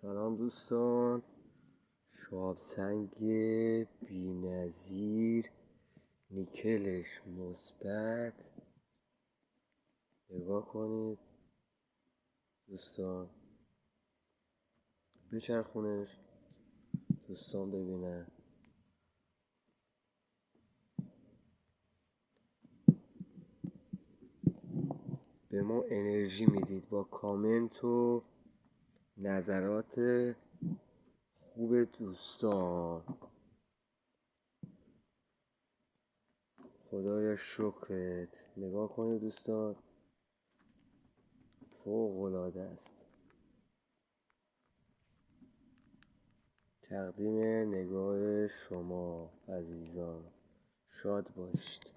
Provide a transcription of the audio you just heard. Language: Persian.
سلام دوستان، شاب سنگ بی‌نظیر نیکلش مثبت. نگاه کنید دوستان، بچرخونش دوستان ببینن. به ما انرژی میدید با کامنت و نظرات خوب دوستان. خدایا شکرت. نگاه کنید دوستان، فوق العاده است. تقدیم نگاه شما عزیزان، شاد باشید.